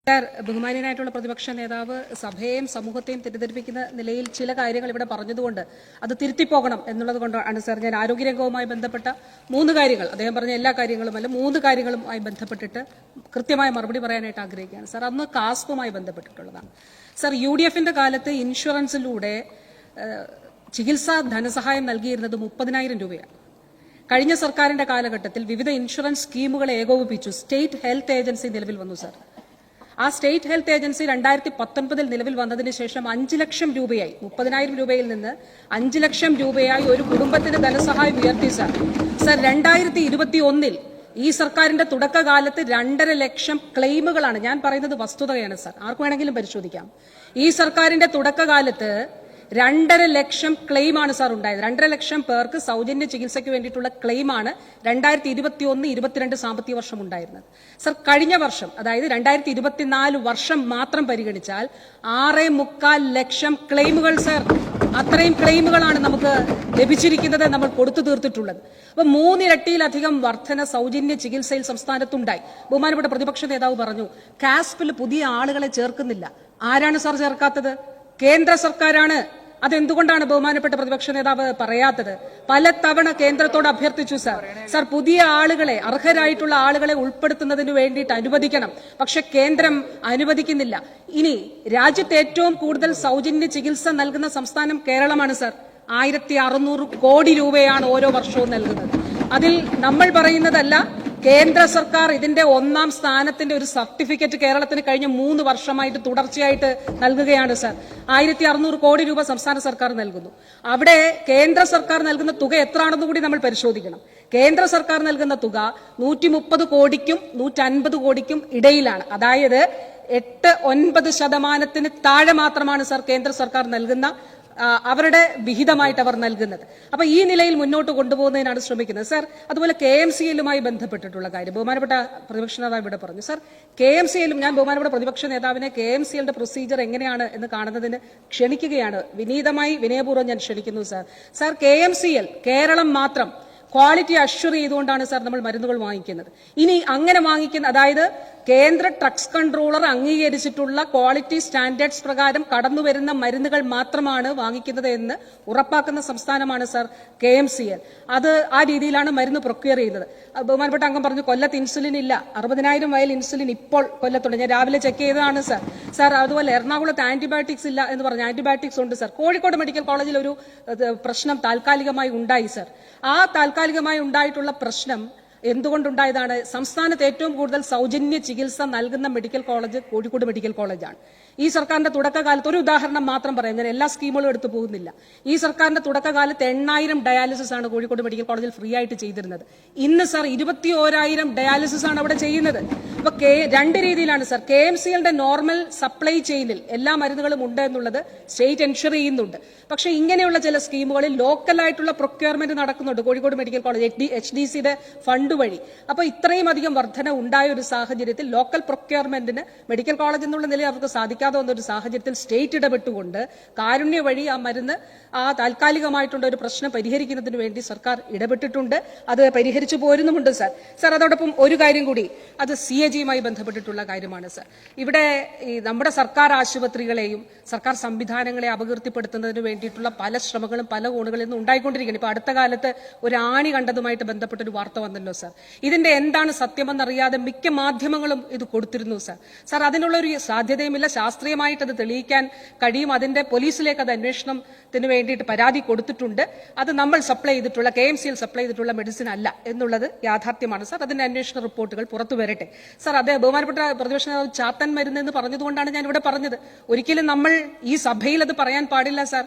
ബഹുമാനീയനായിട്ടുള്ള പ്രതിപക്ഷ നേതാവ് സഭയെയും സമൂഹത്തെയും തെറ്റിദ്ധരിപ്പിക്കുന്ന നിലയിൽ ചില കാര്യങ്ങൾ ഇവിടെ പറഞ്ഞതുകൊണ്ട് അത് തിരുത്തിപ്പോകണം എന്നുള്ളത് കൊണ്ടാണ് സാർ ഞാൻ ആരോഗ്യരംഗവുമായി ബന്ധപ്പെട്ട 3 കാര്യങ്ങൾ അദ്ദേഹം പറഞ്ഞ എല്ലാ കാര്യങ്ങളുമല്ല 3 കാര്യങ്ങളുമായി ബന്ധപ്പെട്ടിട്ട് കൃത്യമായ മറുപടി പറയാനായിട്ട് ആഗ്രഹിക്കുകയാണ് സാർ. അന്ന് കാസ്പുമായി ബന്ധപ്പെട്ടിട്ടുള്ളതാണ് സാർ. UDFന്റെ കാലത്ത് ഇൻഷുറൻസിലൂടെ ചികിത്സാ ധനസഹായം നൽകിയിരുന്നത് 30,000 രൂപയാണ്. കഴിഞ്ഞ സർക്കാരിന്റെ കാലഘട്ടത്തിൽ വിവിധ ഇൻഷുറൻസ് സ്കീമുകളെ ഏകോപിപ്പിച്ചു സ്റ്റേറ്റ് ഹെൽത്ത് ഏജൻസി നിലവിൽ വന്നു സാർ. ആ സ്റ്റേറ്റ് ഹെൽത്ത് ഏജൻസി 2019 നിലവിൽ വന്നതിന് ശേഷം 5 ലക്ഷം രൂപയായി 30,000 രൂപയിൽ നിന്ന് 5 ലക്ഷം രൂപയായി ഒരു കുടുംബത്തിന് ധനസഹായം ഉയർത്തി സാർ. 2021 ഈ സർക്കാരിന്റെ തുടക്കകാലത്ത് 2.5 ലക്ഷം ക്ലെയിമുകളാണ്. ഞാൻ പറയുന്നത് വസ്തുതയാണ് സാർ, ആർക്ക് വേണമെങ്കിലും പരിശോധിക്കാം. ഈ സർക്കാരിന്റെ തുടക്കകാലത്ത് 2.5 ലക്ഷം ക്ലെയിമാണ് സാർ ഉണ്ടായത്. 2.5 ലക്ഷം പേർക്ക് സൗജന്യ ചികിത്സയ്ക്ക് വേണ്ടിയിട്ടുള്ള ക്ലെയിമാണ് 2021-22 സാമ്പത്തിക വർഷം ഉണ്ടായിരുന്നത് സാർ. കഴിഞ്ഞ വർഷം അതായത് 2024 വർഷം മാത്രം പരിഗണിച്ചാൽ 6.25 ലക്ഷം ക്ലെയിമുകൾ സാർ. അത്രയും ക്ലെയിമുകളാണ് നമുക്ക് ലഭിച്ചിരിക്കുന്നത്, നമ്മൾ കൊടുത്തു തീർത്തിട്ടുള്ളത്. അപ്പൊ 3 ഇരട്ടിയിലധികം വർധന സൗജന്യ ചികിത്സയിൽ സംസ്ഥാനത്തുണ്ടായി. ബഹുമാനപ്പെട്ട പ്രതിപക്ഷ നേതാവ് പറഞ്ഞു കാസ്പിൽ പുതിയ ആളുകളെ ചേർക്കുന്നില്ല. ആരാണ് സാർ ചേർക്കാത്തത്? കേന്ദ്ര സർക്കാരാണ്. അതെന്തുകൊണ്ടാണ് ബഹുമാനപ്പെട്ട പ്രതിപക്ഷ നേതാവ് പറയാത്തത്? പലതവണ കേന്ദ്രത്തോട് അഭ്യർത്ഥിച്ചു സാർ. പുതിയ ആളുകളെ, അർഹരായിട്ടുള്ള ആളുകളെ ഉൾപ്പെടുത്തുന്നതിന് വേണ്ടിയിട്ട് അനുവദിക്കണം. പക്ഷെ കേന്ദ്രം അനുവദിക്കുന്നില്ല. ഇനി രാജ്യത്ത് ഏറ്റവും കൂടുതൽ സൗജന്യ ചികിത്സ നൽകുന്ന സംസ്ഥാനം കേരളമാണ് സാർ. 1,600 കോടി രൂപയാണ് ഓരോ വർഷവും നൽകുന്നത്. അതിൽ നമ്മൾ പറയുന്നതല്ല, കേന്ദ്ര സർക്കാർ ഇതിന്റെ 1ാം സ്ഥാനത്തിന്റെ ഒരു സർട്ടിഫിക്കറ്റ് കേരളത്തിന് കഴിഞ്ഞ 3 വർഷമായിട്ട് തുടർച്ചയായിട്ട് നൽകുകയാണ് സാർ. 1,600 കോടി രൂപ സംസ്ഥാന സർക്കാർ നൽകുന്നു. അവിടെ കേന്ദ്ര സർക്കാർ നൽകുന്ന തുക എത്രയാണെന്ന് കൂടി നമ്മൾ പരിശോധിക്കണം. കേന്ദ്ര സർക്കാർ നൽകുന്ന തുക 130 കോടിക്കും 150 കോടിക്കും ഇടയിലാണ്. അതായത് 8-9% താഴെ മാത്രമാണ് സാർ കേന്ദ്ര സർക്കാർ നൽകുന്ന അവരുടെ വിഹിതമായിട്ട് അവർ നൽകുന്നത്. അപ്പൊ ഈ നിലയിൽ മുന്നോട്ട് കൊണ്ടുപോകുന്നതിനാണ് ശ്രമിക്കുന്നത് സാർ. അതുപോലെ KMCLുമായി ബന്ധപ്പെട്ടിട്ടുള്ള കാര്യം ബഹുമാനപ്പെട്ട പ്രതിപക്ഷ നേതാവ് ഇവിടെ പറഞ്ഞു സാർ. KMCLും ഞാൻ ബഹുമാനപ്പെട്ട പ്രതിപക്ഷ നേതാവിനെ KMCLയുടെ പ്രൊസീജിയർ എങ്ങനെയാണ് എന്ന് കാണുന്നതിന് ക്ഷണിക്കുകയാണ്. വിനയപൂർവ്വം ഞാൻ ക്ഷണിക്കുന്നു സാർ. സാർ, KMCL കേരളം മാത്രം ക്വാളിറ്റി അഷ്വർ ചെയ്തുകൊണ്ടാണ് സാർ നമ്മൾ മരുന്നുകൾ വാങ്ങിക്കുന്നത്. ഇനി അങ്ങനെ വാങ്ങിക്കുന്ന, അതായത് കേന്ദ്ര ഡ്രഗ്സ് കൺട്രോളർ അംഗീകരിച്ചിട്ടുള്ള ക്വാളിറ്റി സ്റ്റാൻഡേർഡ്സ് പ്രകാരം കടന്നുവരുന്ന മരുന്നുകൾ മാത്രമാണ് വാങ്ങിക്കുന്നത് എന്ന് ഉറപ്പാക്കുന്ന സംസ്ഥാനമാണ് സാർ KMCL. അത് ആ രീതിയിലാണ് മരുന്ന് പ്രൊക്യൂർ ചെയ്യുന്നത്. ബഹുമാനപ്പെട്ട അംഗം പറഞ്ഞു കൊല്ലത്ത് ഇൻസുലിൻ ഇല്ല. 60,000 വയൽ ഇൻസുലിൻ ഇപ്പോൾ കൊല്ലത്തുണ്ട്. ഞാൻ രാവിലെ ചെക്ക് ചെയ്തതാണ് സാർ. അതുപോലെ എറണാകുളത്ത് ആന്റിബയോട്ടിക്സ് ഇല്ല എന്ന് പറഞ്ഞു. ആന്റിബയോട്ടിക്സ് ഉണ്ട് സാർ. കോഴിക്കോട് മെഡിക്കൽ കോളേജിൽ ഒരു പ്രശ്നം താൽക്കാലികമായി ഉണ്ടായി സാർ. ആ താൽക്കാലികമായി ഉണ്ടായിട്ടുള്ള പ്രശ്നം എന്തുകൊണ്ടുണ്ടായതാണ്? സംസ്ഥാനത്ത് ഏറ്റവും കൂടുതൽ സൗജന്യ ചികിത്സ നൽകുന്ന മെഡിക്കൽ കോളേജ് കോഴിക്കോട് മെഡിക്കൽ കോളേജാണ്. ഈ സർക്കാരിന്റെ തുടക്കകാലത്ത് ഒരു ഉദാഹരണം മാത്രം പറയാം, ഞാൻ എല്ലാ സ്കീമുകളും എടുത്തു പോകുന്നില്ല. ഈ സർക്കാരിന്റെ തുടക്കകാലത്ത് 8,000 ഡയാലിസിസ് ആണ് കോഴിക്കോട് മെഡിക്കൽ കോളേജിൽ ഫ്രീ ആയിട്ട് ചെയ്തിരുന്നത്. ഇന്ന് സാർ 21,000 ഡയാലിസിസ് ആണ് അവിടെ ചെയ്യുന്നത്. അപ്പൊ 2 രീതിയിലാണ് സാർ. KMCLയുടെ നോർമൽ സപ്ലൈ ചെയിനിൽ എല്ലാ മരുന്നുകളും ഉണ്ട് എന്നുള്ളത് സ്റ്റേറ്റ് എൻഷുർ ചെയ്യുന്നുണ്ട്. പക്ഷെ ഇങ്ങനെയുള്ള ചില സ്കീമുകളിൽ ലോക്കലായിട്ടുള്ള പ്രൊക്യൂർമെന്റ് നടക്കുന്നുണ്ട് കോഴിക്കോട് മെഡിക്കൽ കോളേജ് HDCയുടെ ഫണ്ട് വഴി. അപ്പൊ ഇത്രയും അധികം വർധന ഉണ്ടായ ഒരു സാഹചര്യത്തിൽ ലോക്കൽ പ്രൊക്യൂർമെന്റിന് മെഡിക്കൽ കോളേജ് എന്നുള്ള നിലയിൽ അവർക്ക് സാധിക്കാതെ വന്ന ഒരു സാഹചര്യത്തിൽ സ്റ്റേറ്റ് ഇടപെട്ടുകൊണ്ട് കാരുണ്യ വഴി ആ മരുന്ന് താൽക്കാലികമായിട്ടുള്ള ഒരു പ്രശ്നം പരിഹരിക്കുന്നതിന് വേണ്ടി സർക്കാർ ഇടപെട്ടിട്ടുണ്ട്. അത് പരിഹരിച്ചു പോരുന്നുമുണ്ട് സാർ. അതോടൊപ്പം ഒരു കാര്യം കൂടി, അത് CAG-യുമായി ബന്ധപ്പെട്ടിട്ടുള്ള കാര്യമാണ് സാർ. ഇവിടെ നമ്മുടെ സർക്കാർ ആശുപത്രികളെയും സർക്കാർ സംവിധാനങ്ങളെ അപകീർത്തിപ്പെടുത്തുന്നതിന് വേണ്ടിയിട്ടുള്ള പല ശ്രമങ്ങളും പല കോണുകളിൽ നിന്ന് ഉണ്ടായിക്കൊണ്ടിരിക്കുകയാണ്. ഇപ്പൊ അടുത്ത കാലത്ത് ഒരു ആണി കണ്ടതുമായിട്ട് ബന്ധപ്പെട്ട ഒരു വാർത്ത വന്നല്ലോ സാർ. ഇതിന്റെ എന്താണ് സത്യമെന്നറിയാതെ മിക്ക മാധ്യമങ്ങളും ഇത് കൊടുത്തിരുന്നു സാർ. അതിനുള്ള ഒരു സാധ്യതയുമില്ല. ശാസ്ത്രീയമായിട്ട് അത് തെളിയിക്കാൻ കഴിയും. അതിന്റെ പോലീസിലേക്ക് അത് അന്വേഷണത്തിന് വേണ്ടിയിട്ട് പരാതി കൊടുത്തിട്ടുണ്ട്. അത് നമ്മൾ സപ്ലൈ ചെയ്തിട്ടുള്ള KMCL സപ്ലൈ ചെയ്തിട്ടുള്ള മെഡിസിൻ അല്ല എന്നുള്ളത് യാഥാർത്ഥ്യമാണ് സാർ. അതിന്റെ അന്വേഷണ റിപ്പോർട്ടുകൾ പുറത്തു വരട്ടെ സാർ. അത് ബഹുമാനപ്പെട്ട പ്രതിപക്ഷ നേതാവ് ചാത്തൻ മരുന്ന് എന്ന് പറഞ്ഞതുകൊണ്ടാണ് ഞാൻ ഇവിടെ പറഞ്ഞത്. ഒരിക്കലും നമ്മൾ ഈ സഭയിൽ അത് പറയാൻ പാടില്ല സാർ.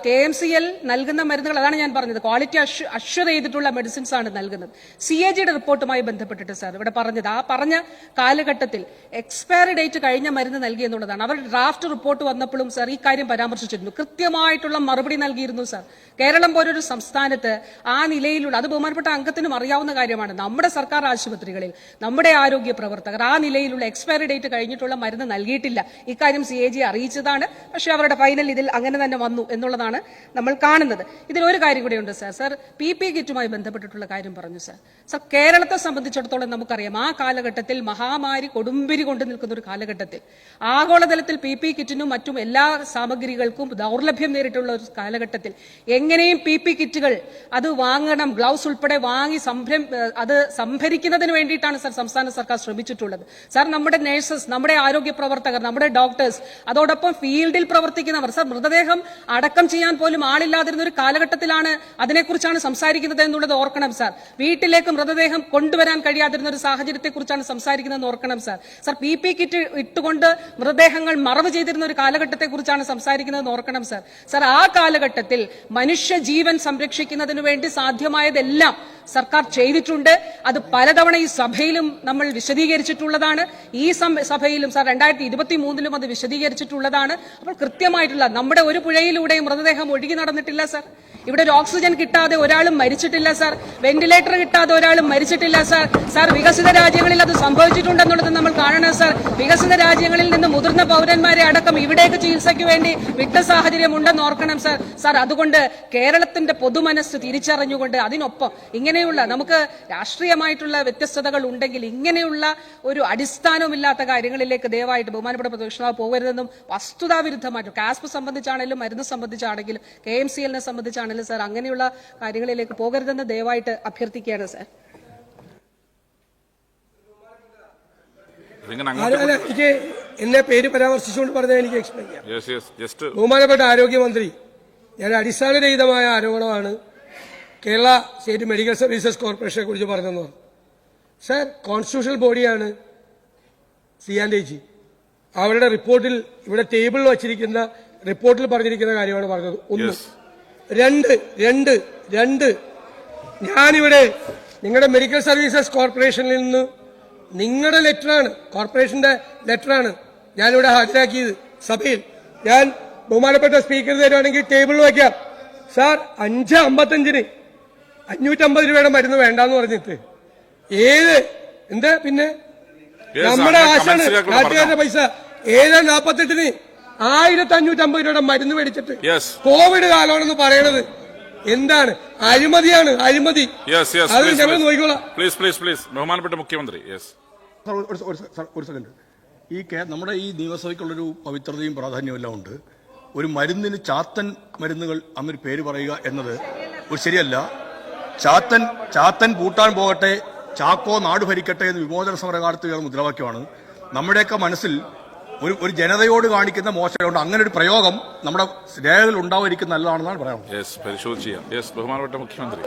KMCL നൽകുന്ന മരുന്നുകൾ, അതാണ് ഞാൻ പറഞ്ഞത്, ക്വാളിറ്റി അഷ്വർ ചെയ്തിട്ടുള്ള മെഡിസിൻസ് ആണ് നൽകുന്നത്. CAG-യുടെ റിപ്പോർട്ടുമായി ബന്ധപ്പെട്ടിട്ട് സാർ ഇവിടെ പറഞ്ഞത്, ആ പറഞ്ഞ കാലഘട്ടത്തിൽ എക്സ്പയറി ഡേറ്റ് കഴിഞ്ഞ മരുന്ന് നൽകി എന്നുള്ളതാണ്. അവർ ഡ്രാഫ്റ്റ് റിപ്പോർട്ട് വന്നപ്പോഴും സാർ ഈ കാര്യം പരാമർശിച്ചിരുന്നു. കൃത്യമായിട്ടുള്ള മറുപടി നൽകിയിരുന്നു സാർ. കേരളം പോലൊരു സംസ്ഥാനത്ത് ആ നിലയിലുള്ള, അത് ബഹുമാനപ്പെട്ട അംഗത്തിനും അറിയാവുന്ന കാര്യമാണ്, നമ്മുടെ സർക്കാർ ആശുപത്രികളിൽ നമ്മുടെ ആരോഗ്യ പ്രവർത്തകർ ആ നിലയിലുള്ള എക്സ്പയറി ഡേറ്റ് കഴിഞ്ഞിട്ടുള്ള മരുന്ന് നൽകിയിട്ടില്ല. ഇക്കാര്യം CAG അറിയിച്ചതാണ്. പക്ഷെ അവരുടെ ഫൈനൽ ഇതിൽ അങ്ങനെ അങ്ങനെ തന്നെ വന്നു എന്നുള്ളതാണ് നമ്മൾ കാണുന്നത്. ഇതിലൊരു കാര്യം കൂടെയുണ്ട് സർ PP കിറ്റുമായി ബന്ധപ്പെട്ടിട്ടുള്ള കാര്യം പറഞ്ഞു സർ. കേരളത്തെ സംബന്ധിച്ചിടത്തോളം നമുക്കറിയാം, ആ കാലഘട്ടത്തിൽ മഹാമാരി കൊടുമ്പിരി കൊണ്ട് നിൽക്കുന്ന ഒരു കാലഘട്ടത്തിൽ ആഗോളതലത്തിൽ PP കിറ്റിനും മറ്റും എല്ലാ സാമഗ്രികൾക്കും ദൗർലഭ്യം നേരിട്ടുള്ള ഒരു കാലഘട്ടത്തിൽ എങ്ങനെയും PP കിറ്റുകൾ അത് വാങ്ങണം, ഗ്ലൗസ് ഉൾപ്പെടെ വാങ്ങി അത് സംഭരിക്കുന്നതിന് വേണ്ടിയിട്ടാണ് സർ സംസ്ഥാന സർക്കാർ ശ്രമിച്ചിട്ടുള്ളത്. സർ, നമ്മുടെ നഴ്സസ്, നമ്മുടെ ആരോഗ്യ പ്രവർത്തകർ, നമ്മുടെ ഡോക്ടേഴ്സ്, അതോടൊപ്പം ഫീൽഡിൽ പ്രവർത്തിക്കുന്നവർ, സർ, മൃതദേഹം അടക്കം ചെയ്യാൻ പോലും ആളില്ലാതിരുന്ന ഒരു കാലഘട്ടത്തിലാണ് അതിനെക്കുറിച്ചാണ് സംസാരിക്കുന്നത് എന്നുള്ളത് ഓർക്കണം സർ. വീട്ടിലേക്ക് മൃതദേഹം കൊണ്ടുവരാൻ കഴിയാതിരുന്ന ഒരു സാഹചര്യത്തെ കുറിച്ചാണ് സംസാരിക്കുന്നതെന്ന് ഓർക്കണം സർ. സർ, PP കിറ്റ് ഇട്ടുകൊണ്ട് മൃതദേഹങ്ങൾ മറവ് ചെയ്തിരുന്ന ഒരു കാലഘട്ടത്തെ കുറിച്ചാണ് സംസാരിക്കുന്നതെന്ന് ഓർക്കണം സർ. സർ, ആ കാലഘട്ടത്തിൽ മനുഷ്യജീവൻ സംരക്ഷിക്കുന്നതിന് വേണ്ടി സാധ്യമായതെല്ലാം സർക്കാർ ചെയ്തിട്ടുണ്ട്. അത് പലതവണ ഈ സഭയിലും നമ്മൾ വിശദീകരിച്ചിട്ടുള്ളതാണ്. ഈ സഭയിലും സർ 2023 അത് വിശദീകരിച്ചിട്ടുള്ളതാണ്. അപ്പോൾ കൃത്യമായിട്ടുള്ള നമ്മുടെ ഒരു പുഴയിലൂടെയും മൃതദേഹം ഒഴുകി നടന്നിട്ടില്ല സർ. ഇവിടെ ഒരു ഓക്സിജൻ കിട്ടാതെ ഒരാളും മരിച്ചിട്ടില്ല സർ. വെന്റിലേറ്റർ കിട്ടാതെ ഒരാളും മരിച്ചിട്ടില്ല സർ. സർ, വികസിത രാജ്യങ്ങളിൽ അത് സംഭവിച്ചിട്ടുണ്ടെന്നുള്ളത് നമ്മൾ കാണണം സർ. വികസിത രാജ്യങ്ങളിൽ നിന്ന് മുതിർന്ന പൗരന്മാരെ അടക്കം ഇവിടേക്ക് ചികിത്സയ്ക്ക് വേണ്ടി വിട്ട സാഹചര്യം ഉണ്ടെന്ന് ഓർക്കണം സർ. സർ, അതുകൊണ്ട് കേരളത്തിന്റെ പൊതുമനസ്സ് തിരിച്ചറിഞ്ഞുകൊണ്ട് അതിനൊപ്പം ഇങ്ങനെയുള്ള നമുക്ക് രാഷ്ട്രീയമായിട്ടുള്ള വ്യത്യസ്തതകൾ ഉണ്ടെങ്കിൽ ഇങ്ങനെയുള്ള ഒരു അടിസ്ഥാനമില്ലാത്ത കാര്യങ്ങളിലേക്ക് ദയവായിട്ട് ബഹുമാനപ്പെട്ട പ്രതിപക്ഷ പോകരുതെന്നും വസ്തുതാവിരുദ്ധമായിട്ടും കാസ്പ് സംബന്ധിച്ചാണെങ്കിലും മരുന്ന് സംബന്ധിച്ചാണെങ്കിലും KMCL സംബന്ധിച്ചാണെങ്കിലും സർ അങ്ങനെയുള്ള കാര്യങ്ങളിലേക്ക് പോകരുതെന്ന് ദയവായിട്ട് അഭ്യർത്ഥിക്കുകയാണ് സർ. എനിക്ക് എന്നെ പേര് പരാമർശിച്ചുകൊണ്ട് പറഞ്ഞാൽ എനിക്ക് എക്സ്പ്ലെയിൻ ചെയ്യാം. ബഹുമാനപ്പെട്ട ആരോഗ്യമന്ത്രി, ഞാൻ അടിസ്ഥാനരഹിതമായ ആരോപണമാണ് കേരള സ്റ്റേറ്റ് മെഡിക്കൽ സർവീസസ് കോർപ്പറേഷനെ കുറിച്ച് പറഞ്ഞതെന്ന് പറഞ്ഞു. സർ, കോൺസ്റ്റിറ്റ്യൂഷണൽ ബോഡിയാണ് C&AG. അവരുടെ റിപ്പോർട്ടിൽ ഇവിടെ ടേബിളിൽ വച്ചിരിക്കുന്ന റിപ്പോർട്ടിൽ പറഞ്ഞിരിക്കുന്ന കാര്യമാണ് പറഞ്ഞത്. ഒന്ന്. രണ്ട് ഞാനിവിടെ നിങ്ങളുടെ മെഡിക്കൽ സർവീസസ് കോർപ്പറേഷനിൽ നിന്ന് നിങ്ങളുടെ ലെറ്ററാണ്, കോർപ്പറേഷന്റെ ലെറ്ററാണ് ഞാനിവിടെ ഹാജരാക്കിയത് സഭയിൽ. ഞാൻ ബഹുമാനപ്പെട്ട സ്പീക്കർ തരുവാണെങ്കിൽ ടേബിളിൽ വയ്ക്കാം. സാർ, 5:55 550 രൂപയുടെ മരുന്ന് വേണ്ടെന്ന് പറഞ്ഞിട്ട് എന്താ പിന്നെ നമ്മുടെ ആശാണ് നാട്ടുകാരുടെ പൈസ 7:48 1550 രൂപയുടെ മരുന്ന് മേടിച്ചിട്ട് കോവിഡ് കാലമാണെന്ന് പറയണത് എന്താണ്? അഴിമതിയാണ്, അഴിമതി. അത് ഞങ്ങൾ നോക്കിക്കോളാം. ബഹുമാനപ്പെട്ട മുഖ്യമന്ത്രി. ഒരു സെക്കൻഡ്. നമ്മുടെ ഈ നിയമസഭയ്ക്കുള്ളൊരു പവിത്രതയും പ്രാധാന്യവും എല്ലാം ഉണ്ട്. ഒരു മരുന്നിന് ചാത്തൻ മരുന്നുകൾ എന്നൊരു പേര് പറയുക എന്നത് ഒരു ശരിയല്ല. ചാത്തൻ പൂട്ടാൻ പോകട്ടെ, ചാക്കോ നാട് ഭരിക്കട്ടെ എന്ന് വിമോചന സമരകാലത്ത് ഉയർന്ന മുദ്രാവാക്യമാണ്. നമ്മുടെയൊക്കെ മനസ്സിൽ ഒരു ജനതയോട് കാണിക്കുന്ന മോശമുണ്ട്. അങ്ങനെ ഒരു പ്രയോഗം നമ്മുടെ രേഖകൾ ഉണ്ടാവാതിരിക്കുന്ന നല്ലതാണെന്നാണ് പറയാനുള്ളത്. പരിശോധിച്ച് ചെയ്യാം. ബഹുമാനപ്പെട്ട മുഖ്യമന്ത്രി.